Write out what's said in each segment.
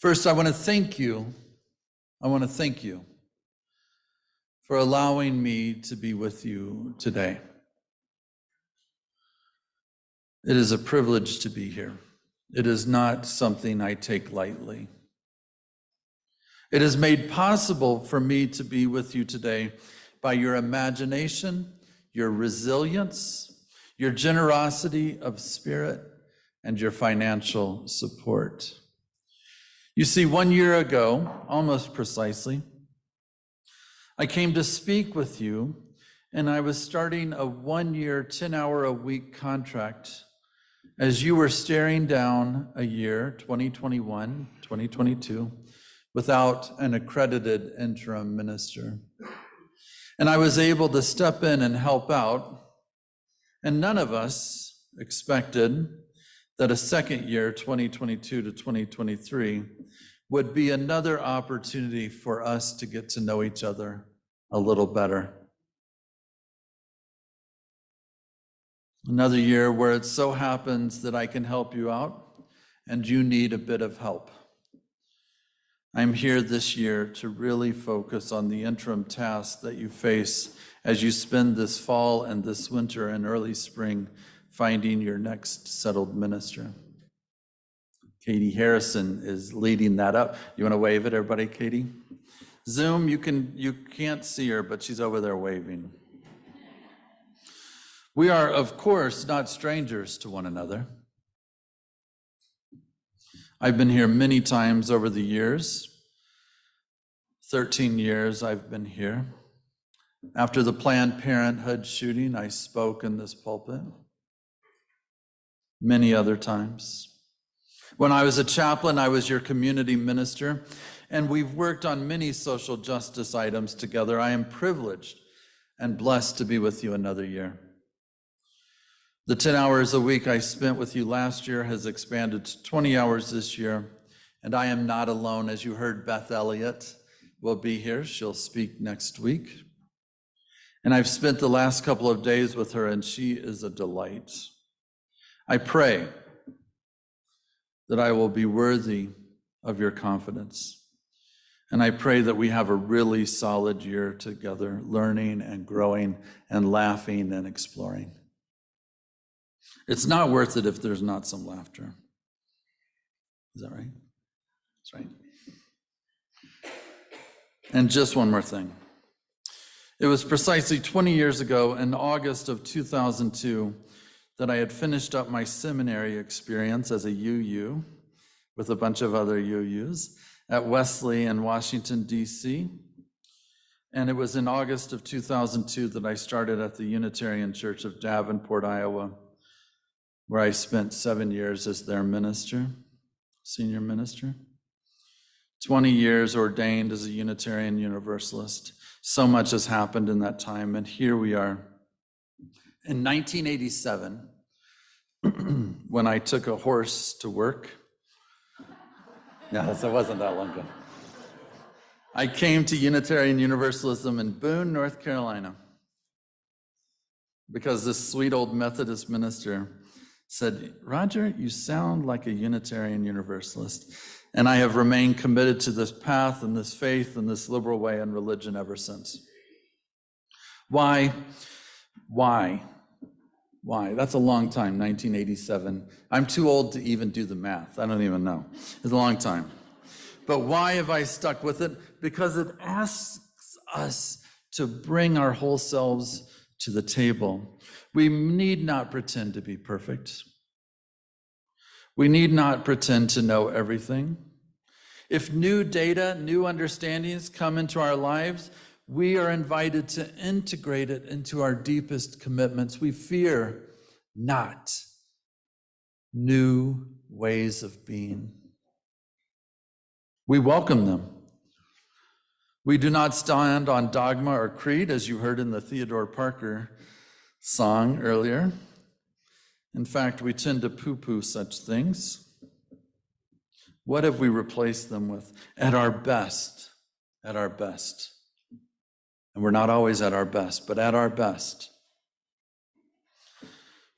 First, I want to thank you. I want to thank you for allowing me to be with you today. It is a privilege to be here. It is not something I take lightly. It is made possible for me to be with you today by your imagination, your resilience, your generosity of spirit, and your financial support. You see, 1 year ago, almost precisely, I came to speak with you, and I was starting a 1-year, 10-hour-a-week contract as you were staring down a year, 2021, 2022, without an accredited interim minister. And I was able to step in and help out, and none of us expected that a second year, 2022 to 2023, would be another opportunity for us to get to know each other a little better. Another year where it so happens that I can help you out and you need a bit of help. I'm here this year to really focus on the interim tasks that you face as you spend this fall and this winter and early spring finding your next settled minister. Katie Harrison is leading that up. You want to wave at everybody, Katie? Zoom, you can't see her, but she's over there waving. We are, of course, not strangers to one another. I've been here many times over the years. 13 years I've been here. After the Planned Parenthood shooting, I spoke in this pulpit. Many other times. When I was a chaplain, I was your community minister, and we've worked on many social justice items together. I am privileged and blessed to be with you another year. The 10 hours a week I spent with you last year has expanded to 20 hours this year, and I am not alone. As you heard, Beth Elliott will be here. She'll speak next week. And I've spent the last couple of days with her, and she is a delight. I pray that I will be worthy of your confidence. And I pray that we have a really solid year together, learning and growing and laughing and exploring. It's not worth it if there's not some laughter. Is that right? That's right. And just one more thing. It was precisely 20 years ago in August of 2002 that I had finished up my seminary experience as a UU with a bunch of other UUs at Wesley in Washington, D.C. And it was in August of 2002 that I started at the Unitarian Church of Davenport, Iowa, where I spent 7 years as their minister, senior minister. 20 years ordained as a Unitarian Universalist. So much has happened in that time, and here we are. In 1987, when I took a horse to work, yes, it wasn't that long ago, I came to Unitarian Universalism in Boone, North Carolina, because this sweet old Methodist minister said, "Roger, you sound like a Unitarian Universalist." And I have remained committed to this path and this faith and this liberal way in religion ever since. Why? That's a long time, 1987. I'm too old to even do the math. I don't even know. It's a long time. But why have I stuck with it? Because it asks us to bring our whole selves to the table. We need not pretend to be perfect. We need not pretend to know everything. If new data, new understandings come into our lives, we are invited to integrate it into our deepest commitments. We fear not new ways of being. We welcome them. We do not stand on dogma or creed, as you heard in the Theodore Parker song earlier. In fact, we tend to poo-poo such things. What have we replaced them with? At our best, at our best. And we're not always at our best, but at our best,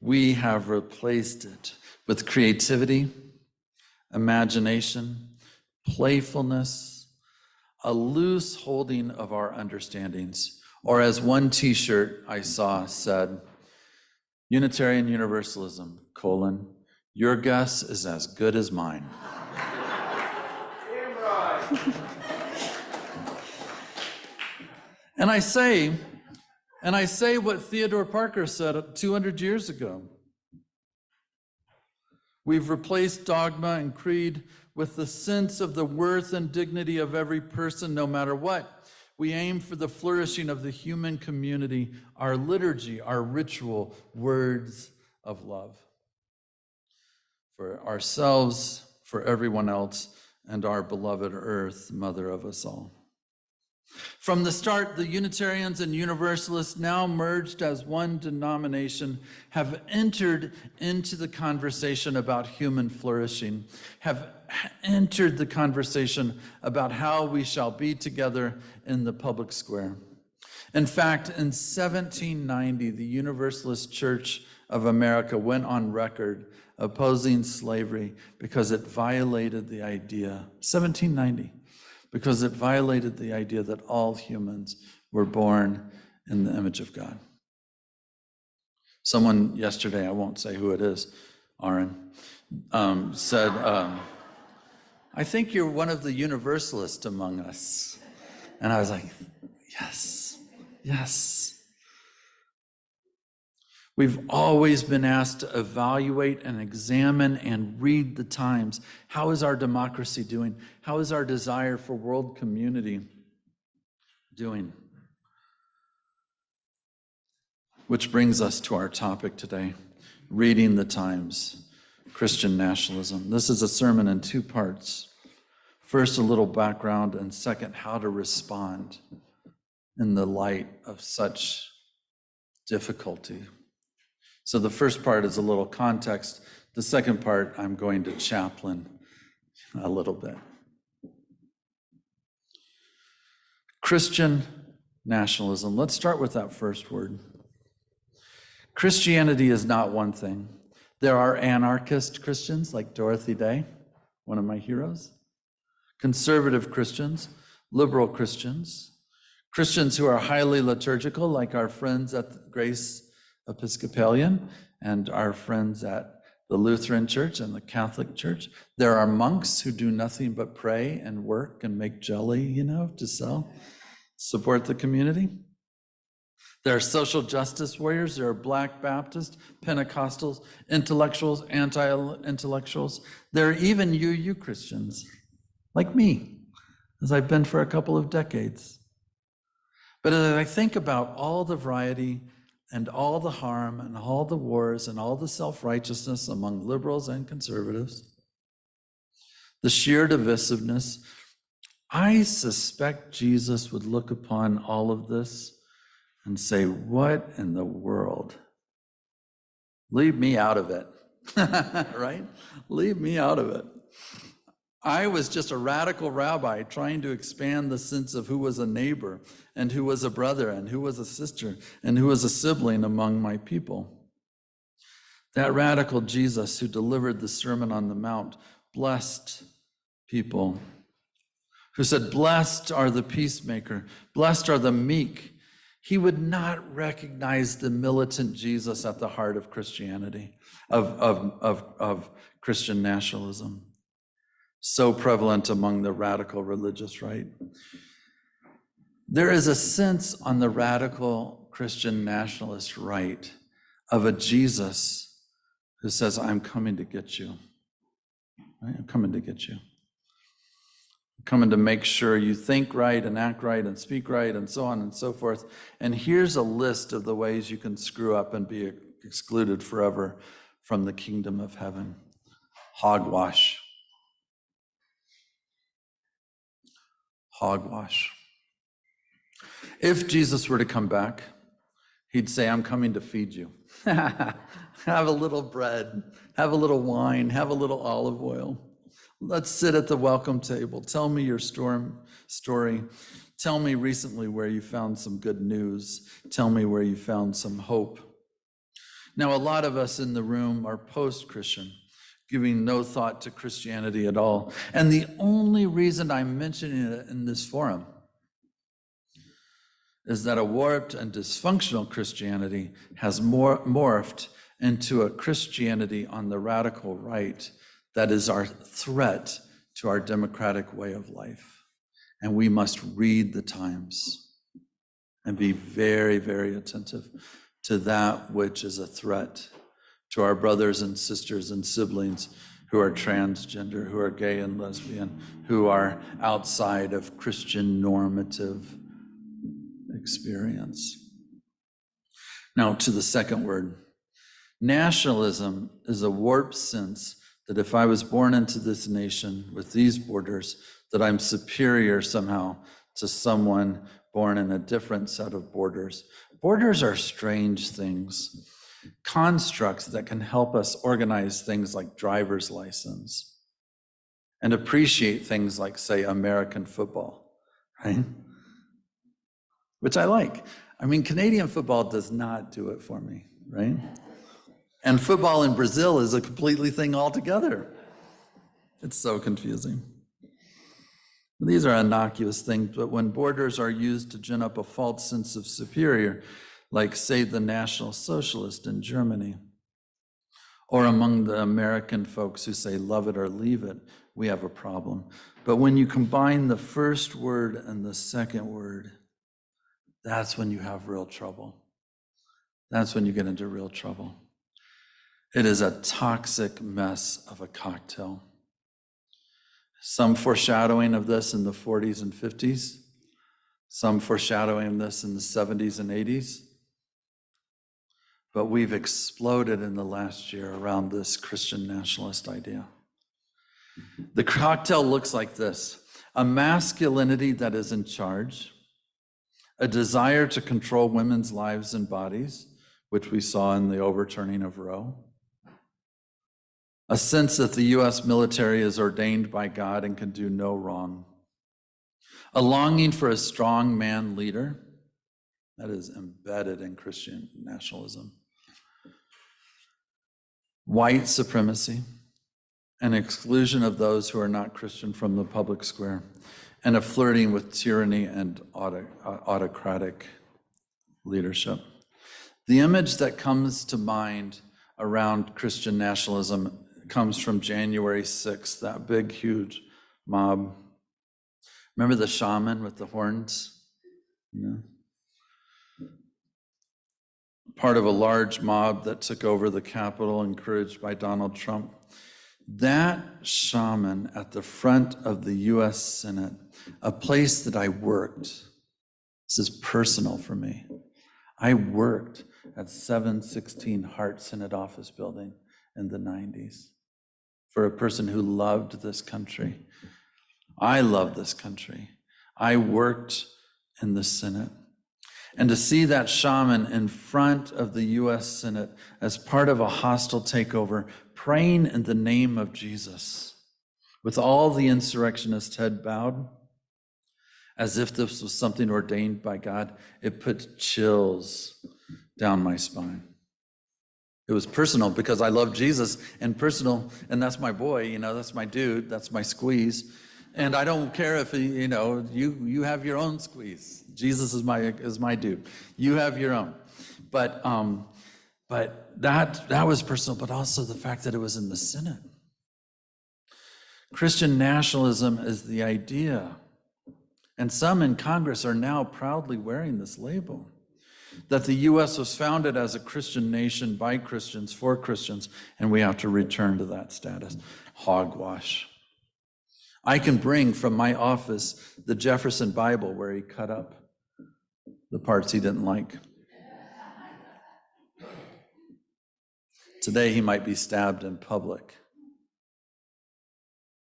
we have replaced it with creativity, imagination, playfulness, a loose holding of our understandings. Or as one t-shirt I saw said, Unitarian Universalism, your guess is as good as mine. And I say what Theodore Parker said 200 years ago. We've replaced dogma and creed with the sense of the worth and dignity of every person, no matter what. We aim for the flourishing of the human community, our liturgy, our ritual, words of love. For ourselves, for everyone else, and our beloved earth, mother of us all. From the start, the Unitarians and Universalists, now merged as one denomination, have entered into the conversation about human flourishing, have entered the conversation about how we shall be together in the public square. In fact, in 1790, the Universalist Church of America went on record opposing slavery because it violated the idea, 1790, because it violated the idea that all humans were born in the image of God. Someone yesterday, I won't say who it is, Aaron, said, I think you're one of the Universalists among us. And I was like, yes, yes. We've always been asked to evaluate and examine and read the times. How is our democracy doing? How is our desire for world community doing? Which brings us to our topic today, reading the times, Christian nationalism. This is a sermon in two parts. First, a little background, and second, how to respond in the light of such difficulty. So the first part is a little context. The second part, I'm going to chaplain a little bit. Christian nationalism. Let's start with that first word. Christianity is not one thing. There are anarchist Christians like Dorothy Day, one of my heroes, conservative Christians, liberal Christians, Christians who are highly liturgical like our friends at Grace Episcopalian and our friends at the Lutheran Church and the Catholic Church. There are monks who do nothing but pray and work and make jelly, to sell, support the community. There are social justice warriors. There are Black Baptists, Pentecostals, intellectuals, anti-intellectuals. There are even UU Christians, like me, as I've been for a couple of decades. But as I think about all the variety and all the harm and all the wars and all the self-righteousness among liberals and conservatives, the sheer divisiveness, I suspect Jesus would look upon all of this and say, what in the world? Leave me out of it, right? Leave me out of it. I was just a radical rabbi trying to expand the sense of who was a neighbor and who was a brother and who was a sister and who was a sibling among my people. That radical Jesus who delivered the Sermon on the Mount blessed people, who said, blessed are the peacemaker, blessed are the meek. He would not recognize the militant Jesus at the heart of Christianity, of Christian nationalism. So prevalent among the radical religious right. There is a sense on the radical Christian nationalist right of a Jesus who says, I'm coming to get you. Right? I'm coming to get you. I'm coming to make sure you think right and act right and speak right and so on and so forth. And here's a list of the ways you can screw up and be excluded forever from the kingdom of heaven. Hogwash. Hogwash. If Jesus were to come back, he'd say, I'm coming to feed you. Have a little bread, have a little wine, have a little olive oil. Let's sit at the welcome table. Tell me your story. Tell me recently where you found some good news. Tell me where you found some hope. Now, a lot of us in the room are post-Christian. giving no thought to Christianity at all. And the only reason I'm mentioning it in this forum is that a warped and dysfunctional Christianity has morphed into a Christianity on the radical right that is our threat to our democratic way of life. And we must read the times and be very, very attentive to that which is a threat to our brothers and sisters and siblings who are transgender, who are gay and lesbian, who are outside of Christian normative experience. Now to the second word. Nationalism is a warped sense that if I was born into this nation with these borders, that I'm superior somehow to someone born in a different set of borders. Borders are strange things, constructs that can help us organize things like driver's license and appreciate things like, say, American football, right? Which I like. I mean, Canadian football does not do it for me, right? And football in Brazil is a completely thing altogether. It's so confusing. These are innocuous things, but when borders are used to gin up a false sense of superior, like, say, the National Socialist in Germany, or among the American folks who say, love it or leave it, we have a problem. But when you combine the first word and the second word, that's when you have real trouble. That's when you get into real trouble. It is a toxic mess of a cocktail. Some foreshadowing of this in the 40s and 50s, some foreshadowing of this in the 70s and 80s. But we've exploded in the last year around this Christian nationalist idea. The cocktail looks like this: a masculinity that is in charge, a desire to control women's lives and bodies, which we saw in the overturning of Roe, a sense that the US military is ordained by God and can do no wrong, a longing for a strong man leader that is embedded in Christian nationalism, white supremacy, an exclusion of those who are not Christian from the public square, and a flirting with tyranny and autocratic leadership. The image that comes to mind around Christian nationalism comes from January 6th, that big, huge mob. Remember the shaman with the horns? You know? Part of a large mob that took over the Capitol, encouraged by Donald Trump. That shaman at the front of the US Senate, a place that I worked, this is personal for me. I worked at 716 Hart Senate Office Building in the 90s for a person who loved this country. I love this country. I worked in the Senate. And to see that shaman in front of the US Senate as part of a hostile takeover, praying in the name of Jesus, with all the insurrectionists' head bowed, as if this was something ordained by God, it put chills down my spine. It was personal because I love Jesus, and personal, and that's my boy, you know, that's my dude, that's my squeeze. And I don't care if, you know, you have your own squeeze. Jesus is my dude. You have your own. But that was personal, but also the fact that it was in the Senate. Christian nationalism is the idea, and some in Congress are now proudly wearing this label, that the U.S. was founded as a Christian nation by Christians for Christians, and we have to return to that status. Hogwash. I can bring from my office the Jefferson Bible where he cut up the parts he didn't like. Today he might be stabbed in public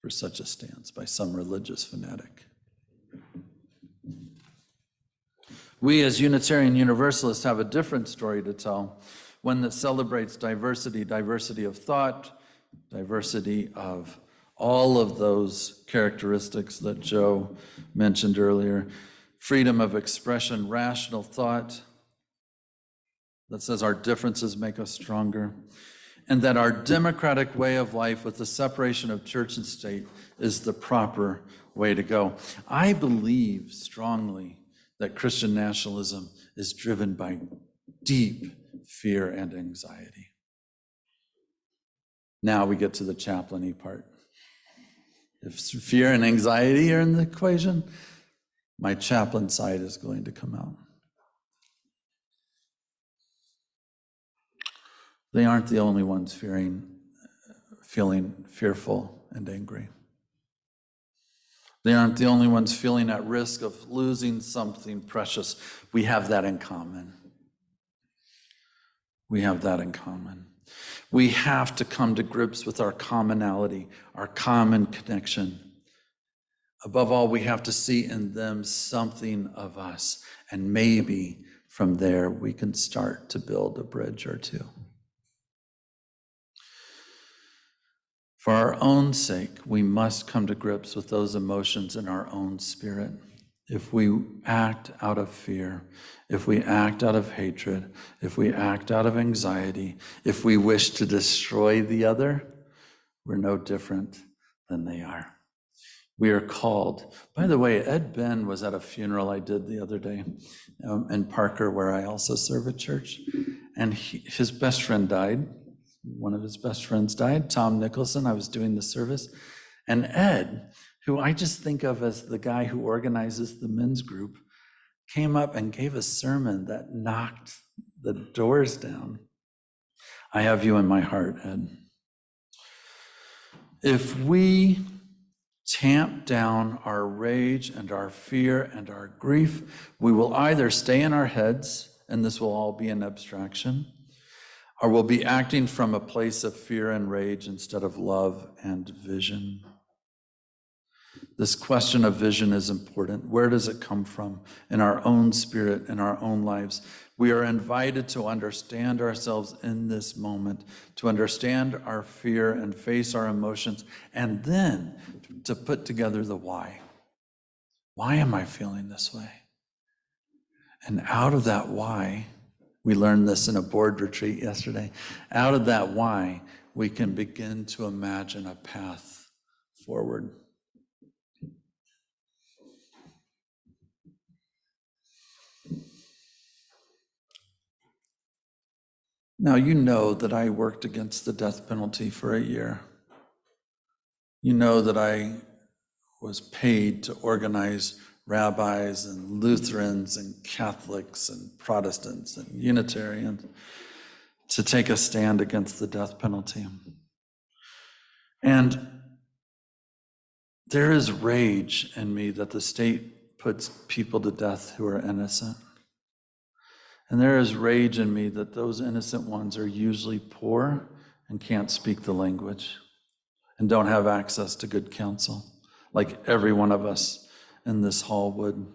for such a stance by some religious fanatic. We as Unitarian Universalists have a different story to tell, one that celebrates diversity of thought, diversity of all of those characteristics that Joe mentioned earlier, freedom of expression, rational thought that says our differences make us stronger, and that our democratic way of life with the separation of church and state is the proper way to go. I believe strongly that Christian nationalism is driven by deep fear and anxiety. Now we get to the chaplain-y part. If fear and anxiety are in the equation, my chaplain side is going to come out. They aren't the only ones feeling fearful and angry. They aren't the only ones feeling at risk of losing something precious. We have that in common. We have that in common. We have to come to grips with our commonality, our common connection. Above all, we have to see in them something of us, and maybe from there we can start to build a bridge or two. For our own sake, we must come to grips with those emotions in our own spirit. If we act out of fear, if we act out of hatred, if we act out of anxiety, if we wish to destroy the other, we're no different than they are. We are called. By the way, Ed Ben was at a funeral I did the other day in Parker, where I also serve at church, and his best friend died. One of his best friends died, Tom Nicholson. I was doing the service, and Ed, who I just think of as the guy who organizes the men's group, came up and gave a sermon that knocked the doors down. I have you in my heart, Ed. If we tamp down our rage and our fear and our grief, we will either stay in our heads, and this will all be an abstraction, or we'll be acting from a place of fear and rage instead of love and vision. This question of vision is important. Where does it come from? In our own spirit, in our own lives. We are invited to understand ourselves in this moment, to understand our fear and face our emotions, and then to put together the why. Why am I feeling this way? And out of that why, we learned this in a board retreat yesterday, out of that why, we can begin to imagine a path forward. Now, you know that I worked against the death penalty for a year. You know that I was paid to organize rabbis and Lutherans and Catholics and Protestants and Unitarians to take a stand against the death penalty. And there is rage in me that the state puts people to death who are innocent. And there is rage in me that those innocent ones are usually poor and can't speak the language and don't have access to good counsel, like every one of us in this hall would.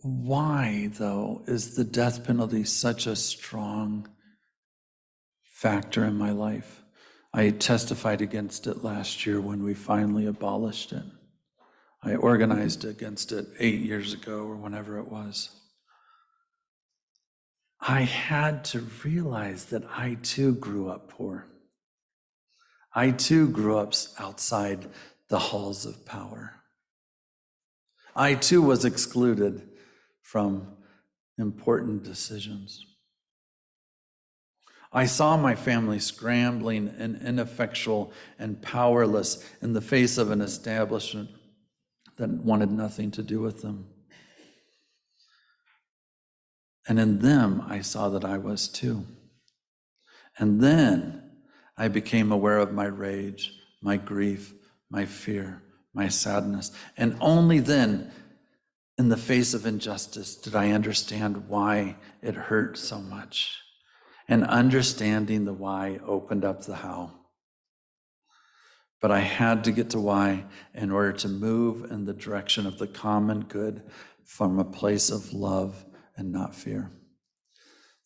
Why, though, is the death penalty such a strong factor in my life? I testified against it last year when we finally abolished it. I organized against it 8 years ago or whenever it was. I had to realize that I too grew up poor. I too grew up outside the halls of power. I too was excluded from important decisions. I saw my family scrambling and ineffectual and powerless in the face of an establishment that wanted nothing to do with them. And in them, I saw that I was too. And then I became aware of my rage, my grief, my fear, my sadness. And only then, in the face of injustice, did I understand why it hurt so much. And understanding the why opened up the how. But I had to get to why in order to move in the direction of the common good from a place of love and not fear.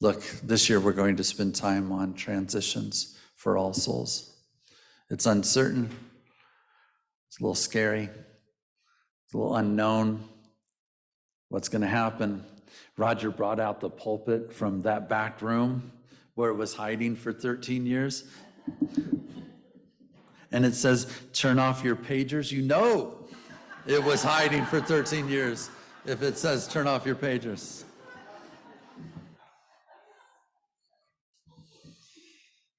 Look, this year we're going to spend time on transitions for all souls. It's uncertain, it's a little scary, it's a little unknown what's going to happen. Roger brought out the pulpit from that back room where it was hiding for 13 years. And it says, turn off your pagers. You know it was hiding for 13 years if it says turn off your pagers.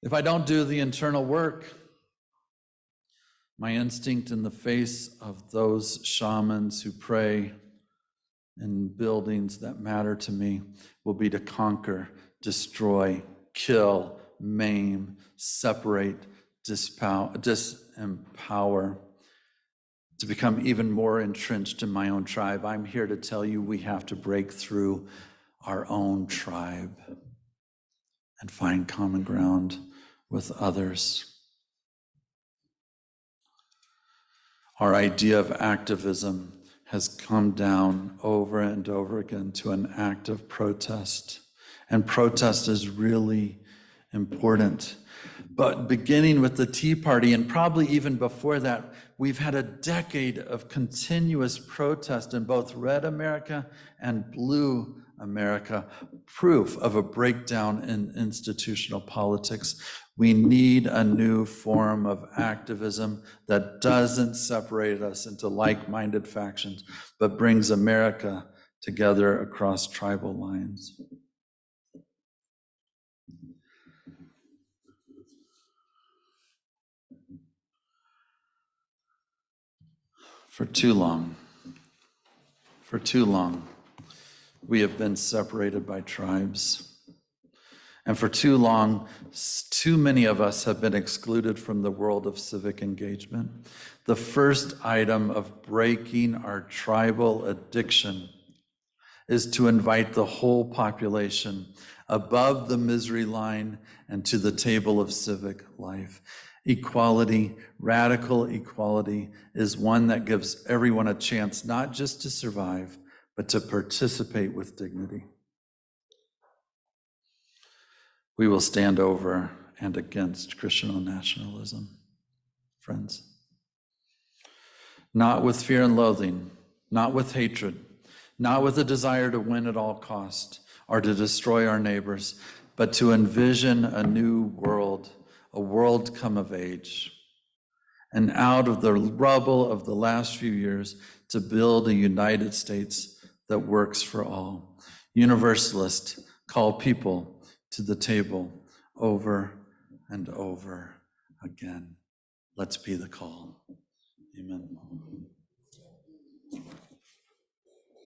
If I don't do the internal work, my instinct in the face of those shamans who pray in buildings that matter to me will be to conquer, destroy, kill, maim, separate, disempower, to become even more entrenched in my own tribe. I'm here to tell you we have to break through our own tribe and find common ground with others. Our idea of activism has come down over and over again to an act of protest. And protest is really important. But beginning with the Tea Party, and probably even before that, we've had a decade of continuous protest in both red America and blue America, proof of a breakdown in institutional politics. We need a new form of activism that doesn't separate us into like-minded factions, but brings America together across tribal lines. For too long, we have been separated by tribes. And for too long, too many of us have been excluded from the world of civic engagement. The first item of breaking our tribal addiction is to invite the whole population above the misery line and to the table of civic life. Equality, radical equality, is one that gives everyone a chance not just to survive, but to participate with dignity. We will stand over and against Christian nationalism, friends. Not with fear and loathing, not with hatred, not with a desire to win at all cost or to destroy our neighbors, but to envision a new world, a world come of age, and out of the rubble of the last few years to build a United States that works for all. Universalists call people to the table over and over again. Let's be the call. Amen.